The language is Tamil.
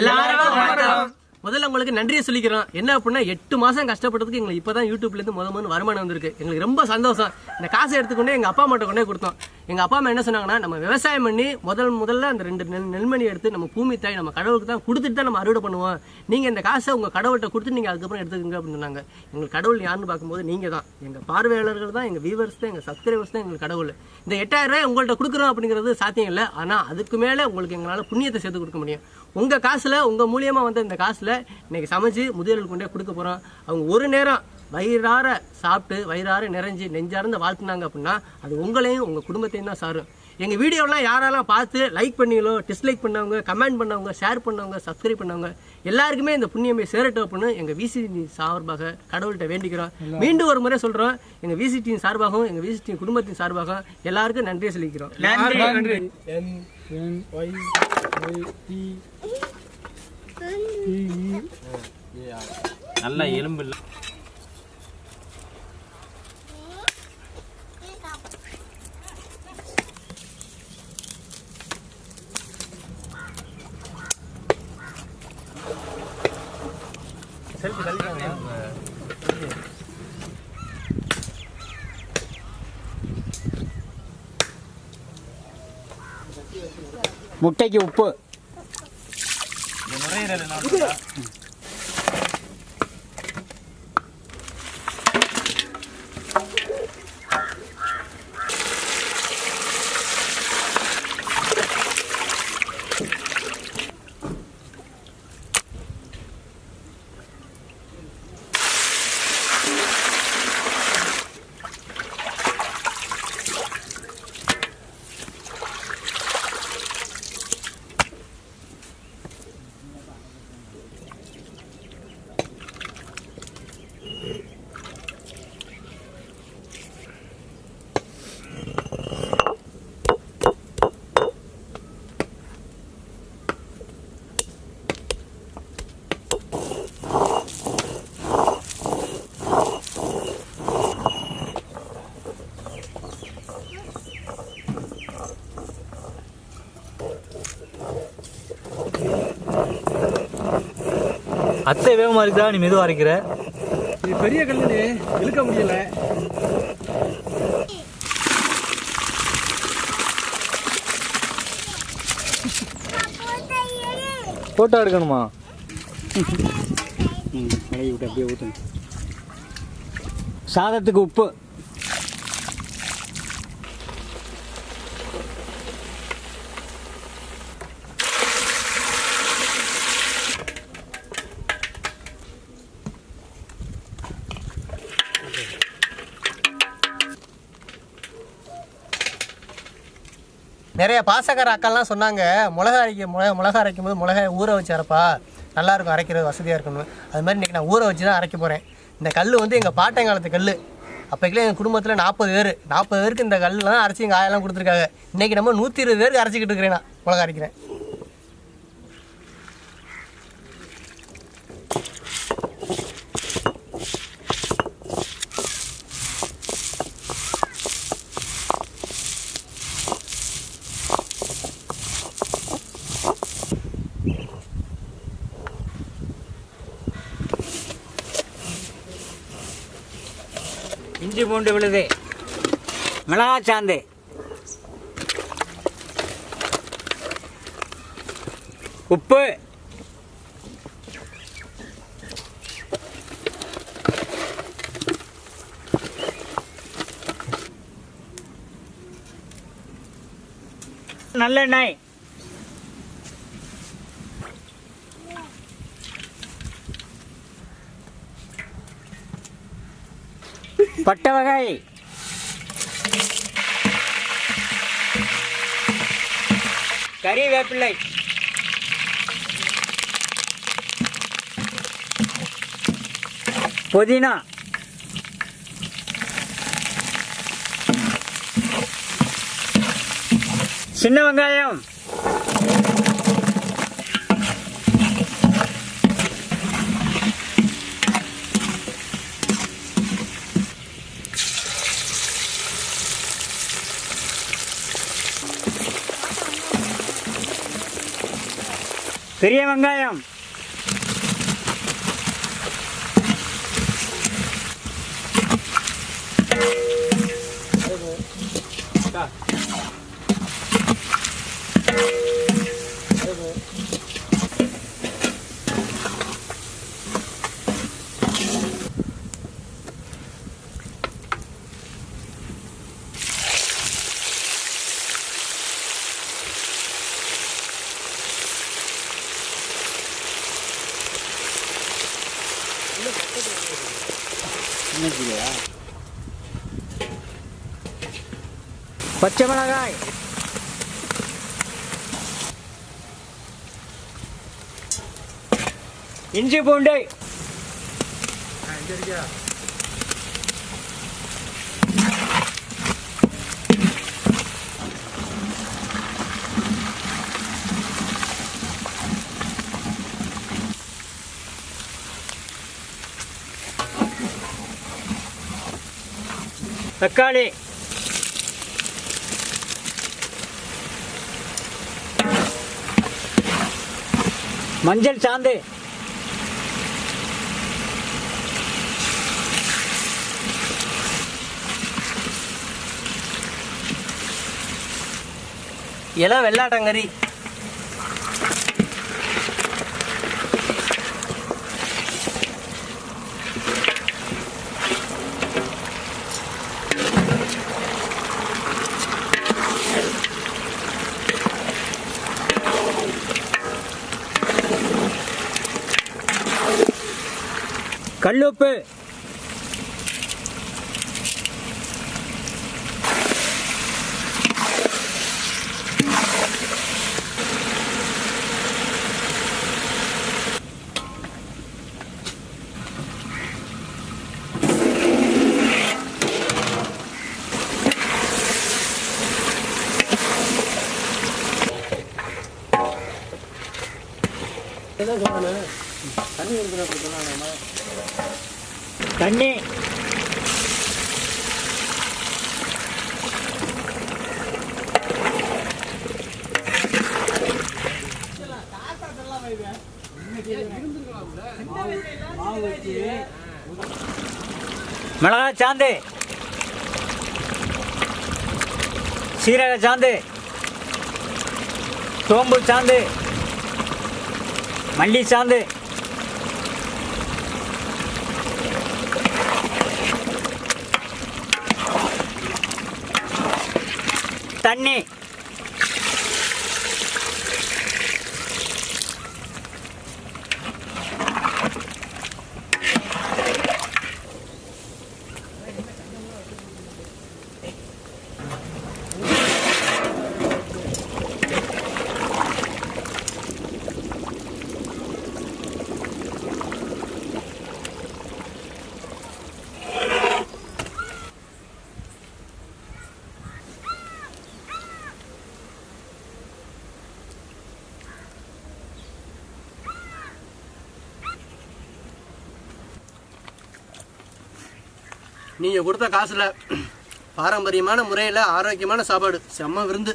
எல்லாரும் முதல்ல உங்களுக்கு நன்றியை சொல்லிக்கிறோம். என்ன அப்படின்னா 8 மாசம் கஷ்டப்பட்டதுக்கு எங்களுக்கு இப்பதான் யூடியூப்ல இருந்து முதல் வருமானம் வந்திருக்கு. எங்களுக்கு ரொம்ப சந்தோஷம். இந்த காசை எடுத்துக்கொண்டே எங்க அப்பா அம்மாட்ட கொண்டே கொடுத்தோம். எங்க அப்பா அம்மா என்ன சொன்னாங்கன்னா, நம்ம விவசாயம் பண்ணி முதல்ல அந்த 2 நெல்மணி எடுத்து நம்ம பூமி தாய் நம்ம கடவுளுக்கு தான் கொடுத்துட்டு தான் நம்ம அறுவடை பண்ணுவோம். நீங்க இந்த காசை உங்க கடவுள்கிட்ட கொடுத்து நீங்க அதுக்கப்புறம் எடுத்துக்கங்க அப்படின்னு சொன்னாங்க. எங்களுக்கு கடவுள் யாருன்னு பார்க்கும்போது நீங்க தான், எங்க பார்வையாளர்கள் தான், எங்க வியூவர்ஸ் தான், எங்க சப்ஸ்கிரைபர்ஸ் தான் எங்களுக்கு கடவுள். இந்த 8000 ரூபாய் உங்கள்கிட்ட கொடுக்குறோம் அப்படிங்கிறது சாத்தியம் இல்லை. ஆனா அதுக்கு மேல உங்களுக்கு எங்களால் புண்ணியத்தை சேர்த்து கொடுக்க முடியும். உங்க காசுல, உங்க மூலியமா வந்த இந்த காசுல இன்னைக்கு சமைச்சு முதியோர்கள் கொண்டே கொடுக்க போறோம். அவங்க ஒரு நேரம் வயிறார சாப்பிட்டு வயிறார நிறைஞ்சு நெஞ்சார்ந்து வாழ்த்துனாங்க அப்படின்னா அது உங்களையும் உங்க குடும்பத்தையும் தான் சாரும். எங்க வீடியோலாம் யாரெல்லாம் பார்த்து லைக் பண்ணீங்களோ, டிஸ்லைக் பண்ணவங்க, கமெண்ட் பண்ணவங்க, ஷேர் பண்ணவங்க, சப்ஸ்கிரைப் பண்ணவங்க எல்லாருக்குமே இந்த புண்ணியமே சேரட்டும் அப்படின்னு எங்க விசிடி சார்பாக கடவுள்கிட்ட வேண்டிக்கிறோம். மீண்டும் ஒரு முறை சொல்றோம், எங்க விசிடி சார்பாகவும் எங்க விசிடி குடும்பத்தின் சார்பாகவும் எல்லாருக்கும் நன்றியை சொல்லிக்கிறோம். நல்ல எலும்பு இல்ல. முட்டைக்கு உப்பு அத்தை வேகமா இருக்குதா, நீ மெதுவா அரைக்கிற? இது பெரிய கல்லு இழுக்க முடியல. போட்டோ எடுக்கணுமா? அப்படியே ஊற்றுங்க. சாதத்துக்கு உப்பு, நிறைய பாசக்கார அக்காலாம் சொன்னாங்க, மிளகா அரைக்கும் போது மிளகாய் ஊற வச்சு அரைப்பா, நல்லாயிருக்கும், அரைக்கிறது வசதியாக இருக்கணும். அது மாதிரி இன்றைக்கி நான் ஊற வச்சு தான் அரைக்க போகிறேன். இந்த கல் வந்து எங்கள் பாட்டங்காலத்து கல். அப்போக்கெல்லாம் எங்கள் குடும்பத்தில் 40 பேருக்கு இந்த கல்லாம் அரைச்சி எங்கள் ஆயெல்லாம் கொடுத்துருக்காங்க. இன்றைக்கி நம்ம 120 பேருக்கு அரைச்சிக்கிட்டு இருக்கிறேன். நான் மிளகா அரைக்கிறேன். இஞ்சி பூண்டு விழுது, மிளகாய் சாந்து, உப்பு, நல்லெண்ணெய், பட்டை வகை, கறிவேப்பிள்ளை, புதினா, சின்ன வெங்காயம், பெரிய வெங்காயம், பச்சை மிளகாய், இஞ்சி பூண்டு, தக்காளி, மஞ்சள் சாந்து, இலை வெள்ளாட்டங்கறி, கல்லுப்பு, தண்ணி, மிளகாய் சாந்து, சீரக சாந்து, சோம்பு சாந்து, மல்லி சாந்து, தண்ணி, நீங்கள் கொடுத்த காசில் பாரம்பரியமான முறையில் ஆரோக்கியமான சாப்பாடு செம்ம விருந்து.